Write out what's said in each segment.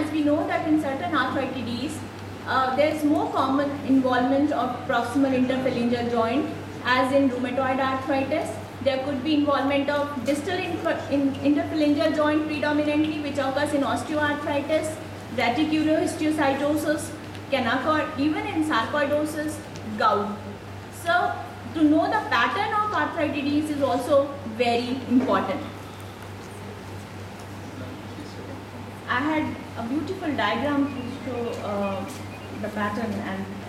as we know that in certain arthritis, there is more common involvement of proximal interphalangeal joint as in rheumatoid arthritis. There could be involvement of distal interphalangeal joint predominantly, which occurs in osteoarthritis. Reticulohistiocytosis can occur even in sarcoidosis, gout. So, to know the pattern of arthritis is also very important. I had a beautiful diagram to show the pattern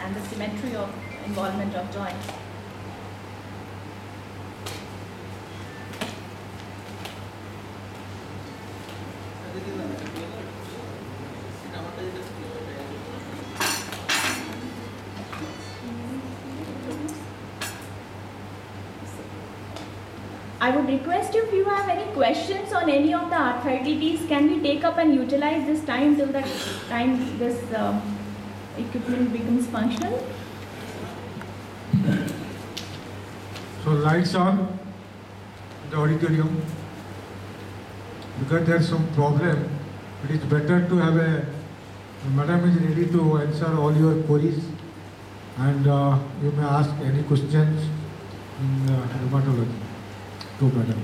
and the symmetry of involvement of joints. I would request you, if you have any questions on any of the arthritis, can we take up and utilize this time till the time this equipment becomes functional? So lights on in the auditorium. Because there's some problem, it is better to have madam is ready to answer all your queries, and you may ask any questions in rheumatology to madam.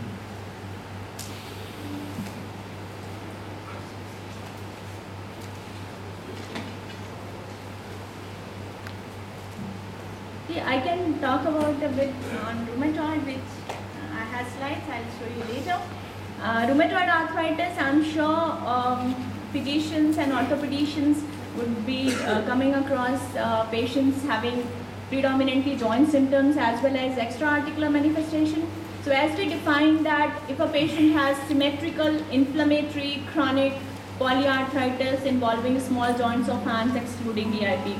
I can talk about a bit on rheumatoid, which I have slides, I'll show you later. Rheumatoid arthritis, I'm sure physicians and orthopedicians would be coming across patients having predominantly joint symptoms as well as extra-articular manifestation. So as we define that, if a patient has symmetrical, inflammatory, chronic polyarthritis involving small joints of hands excluding EIP.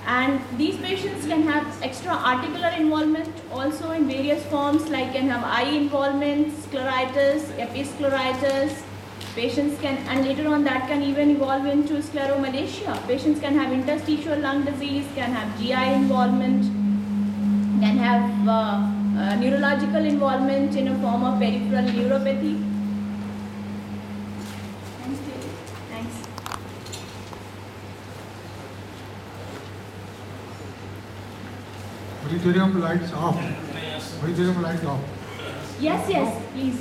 And these patients can have extra-articular involvement also in various forms, like can have eye involvement, scleritis, episcleritis. Patients can, and later on that can even evolve into scleromalacia. Patients can have interstitial lung disease, can have GI involvement, can have neurological involvement in a form of peripheral neuropathy. Thanks. Auditorium lights off. Auditorium lights off. Yes, please.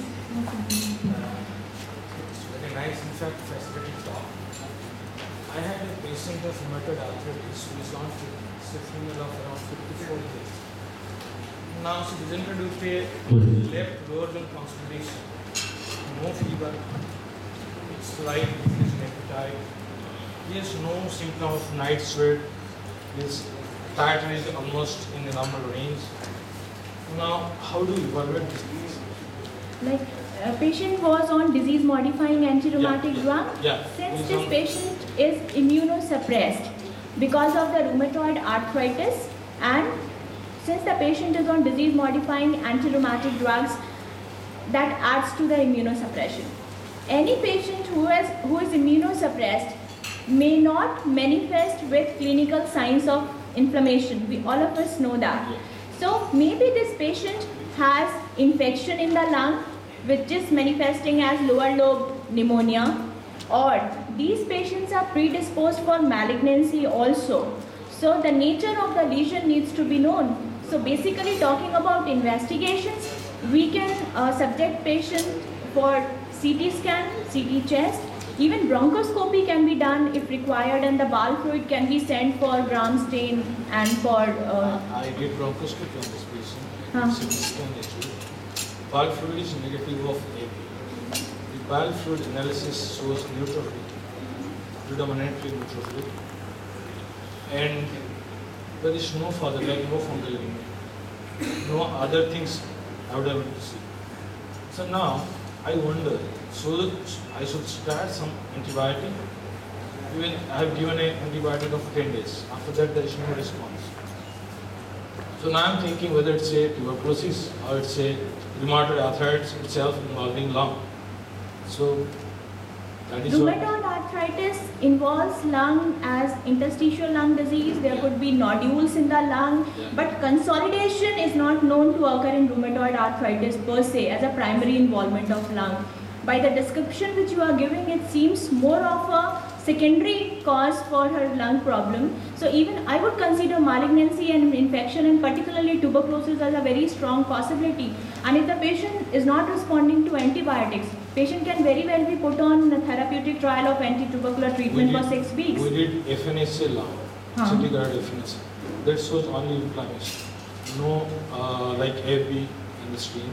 Very nice, in fact, fascinating talk. I had a patient of rheumatoid arthritis who is on treatment of around 54 years. Now she presented with a left lower limb constipation, no fever, slight decrease in appetite. He has no symptom of night sweat. His titer is almost in the normal range. Now, how do you evaluate this disease? Like a patient was on disease modifying anti-rheumatic drug. Yeah. Since this patient is immunosuppressed because of the rheumatoid arthritis, and since the patient is on disease modifying anti-rheumatic drugs, that adds to the immunosuppression. Any patient who is immunosuppressed may not manifest with clinical signs of inflammation. All of us know that. So maybe this patient has infection in the lung, which is manifesting as lower lobe pneumonia, or these patients are predisposed for malignancy also. So the nature of the lesion needs to be known. So basically talking about investigations, we can subject patient for CT scan, CT chest, even bronchoscopy can be done if required, and the bowel fluid can be sent for gram stain and for... I did bronchoscopy on this patient. CT scan actually. Bowel fluid is negative of AB. The bowel fluid analysis shows neutrophil, predominantly neutrophil, and there is no further, like no fungal element, no other things I would have to see. So now I wonder, so I should start some antibiotic. Even I have given an antibiotic of 10 days. After that, there is no response. So now I'm thinking whether it's a tuberculosis or it's a rheumatoid arthritis itself involving lung. So that is rheumatoid arthritis involves lung as interstitial lung disease. There could be nodules in the lung, but consolidation is not known to occur in rheumatoid arthritis per se as a primary involvement of lung. by the description which you are giving, it seems more of a secondary cause for her lung problem. So even I would consider malignancy and infection, and particularly tuberculosis, as a very strong possibility. And if the patient is not responding to antibiotics, patient can very well be put on a therapeutic trial of anti-tubercular treatment for 6 weeks. We did FNSA lab, centigrade FNSA. That shows only inflammation. No like AB in the stream,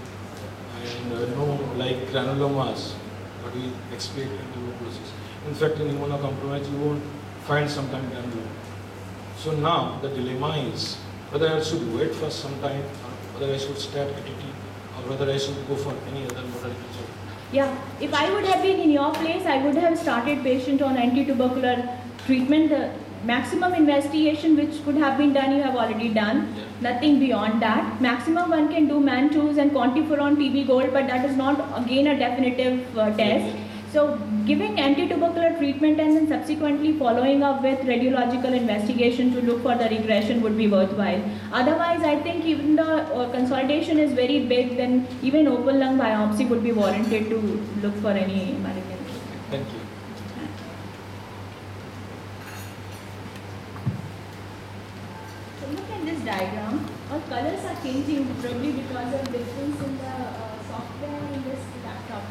and no like granulomas, what we expect in tuberculosis. In fact, in immunocompromised, you won't find sometimes granuloma. So now the dilemma is whether I should wait for some time, or whether I should start ATT, or whether I should go for any other modalities. Yeah, if I would have been in your place, I would have started patient on anti-tubercular treatment. The maximum investigation which could have been done, you have already done. Yeah. Nothing beyond that. Maximum one can do Mantoux and quantiferon TB gold, but that is not again a definitive test. So giving anti-tubercular treatment and then subsequently following up with radiological investigation to look for the regression would be worthwhile. Otherwise, I think even the consolidation is very big, then even open lung biopsy would be warranted to look for any malignancy. Thank you. So look at this diagram. Our colors are changing probably because of difference in the software in this laptop.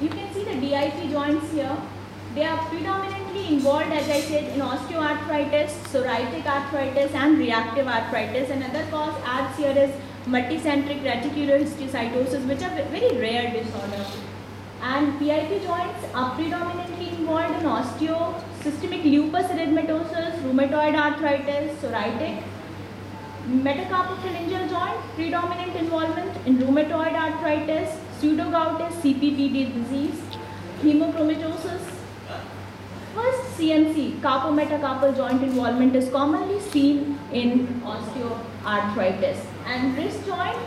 You can see the DIT joints here. They are predominantly involved, as I said, in osteoarthritis, psoriatic arthritis and reactive arthritis. Another cause adds here is multicentric reticular histiocytosis, which are very rare disorder. And PIP joints are predominantly involved in osteo, systemic lupus erythematosus, rheumatoid arthritis, psoriatic. Metacarpophalangeal joint, predominant involvement in rheumatoid arthritis, pseudogoutis, CPPD disease, hemochromatosis. First, CMC, carpometacarpal joint involvement is commonly seen in osteoarthritis. And wrist joint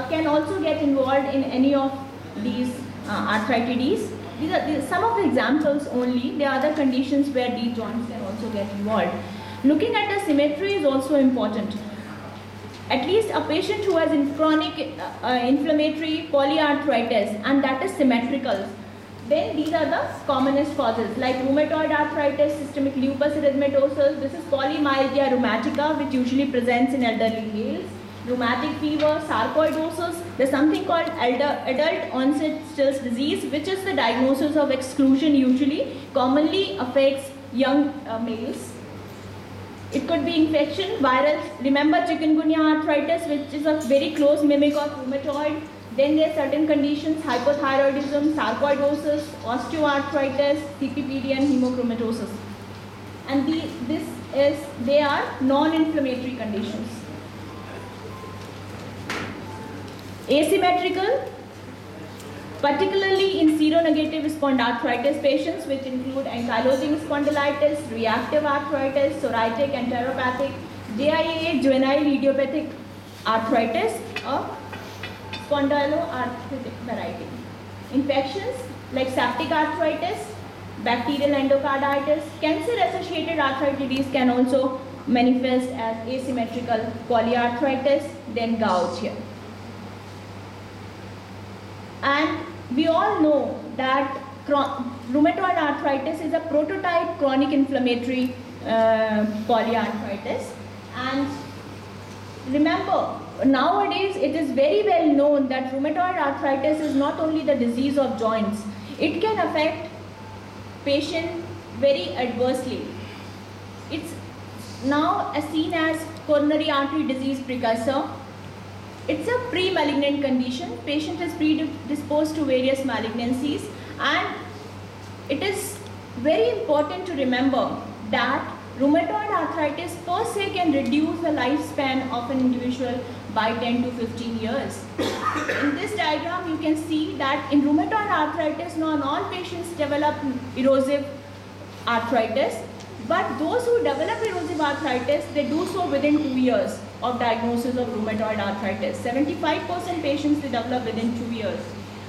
can also get involved in any of these arthritides. These are some of the examples only. There are other conditions where these joints can also get involved. Looking at the symmetry is also important. At least a patient who has chronic inflammatory polyarthritis and that is symmetrical, then these are the commonest causes like rheumatoid arthritis, systemic lupus erythematosus. This is polymyalgia rheumatica, which usually presents in elderly males. Rheumatic fever, sarcoidosis. There's something called adult onset Still's disease, which is the diagnosis of exclusion, usually commonly affects young males. It could be infection, viral. Remember chikungunya arthritis, which is a very close mimic of rheumatoid. Then there are certain conditions, hypothyroidism, sarcoidosis, osteoarthritis, CPPD and hemochromatosis. And they are non-inflammatory conditions. Asymmetrical, particularly in seronegative spondyloarthritis patients, which include ankylosing spondylitis, reactive arthritis, psoriatic, enteropathic, JIA, juvenile idiopathic arthritis, or spondyloarthritic variety. Infections like septic arthritis, bacterial endocarditis, cancer-associated arthritis can also manifest as asymmetrical polyarthritis, then gout here. And we all know that rheumatoid arthritis is a prototype chronic inflammatory polyarthritis. And remember, nowadays it is very well known that rheumatoid arthritis is not only the disease of joints, it can affect patient very adversely. It's now seen as coronary artery disease precursor. It's a pre-malignant condition. Patient is predisposed to various malignancies, and it is very important to remember that rheumatoid arthritis per se can reduce the lifespan of an individual by 10 to 15 years. In this diagram, you can see that in rheumatoid arthritis, not all patients develop erosive arthritis, but those who develop erosive arthritis, they do so within 2 years of diagnosis of rheumatoid arthritis. 75% patients they develop within 2 years.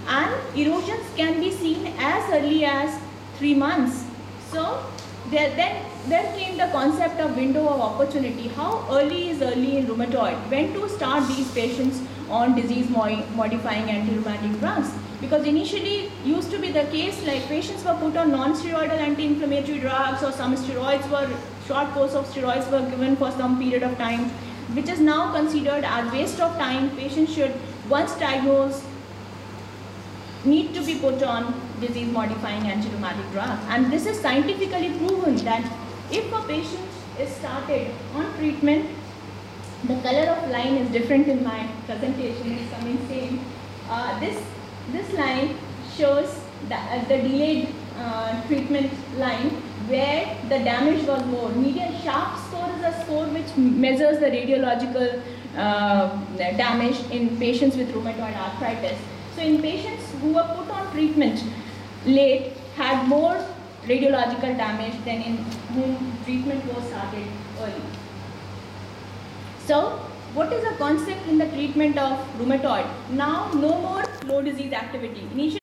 And erosions can be seen as early as 3 months. So then came the concept of window of opportunity. How early is early in rheumatoid? When to start these patients on disease-modifying anti-rheumatic drugs. Because initially used to be the case like patients were put on non-steroidal anti-inflammatory drugs, or some steroids were, short course of steroids were given for some period of time, which is now considered as waste of time. Patients should, once diagnosed, need to be put on disease-modifying anti-rheumatic drugs. And this is scientifically proven that if a patient is started on treatment, the color of line is different in my presentation, it's coming same. This line shows the delayed treatment line where the damage was more. Median sharp score is a score which measures the radiological damage in patients with rheumatoid arthritis. So in patients who were put on treatment late had more radiological damage than in whom treatment was started early. So what is the concept in the treatment of rheumatoid? Now no more low disease activity. Initially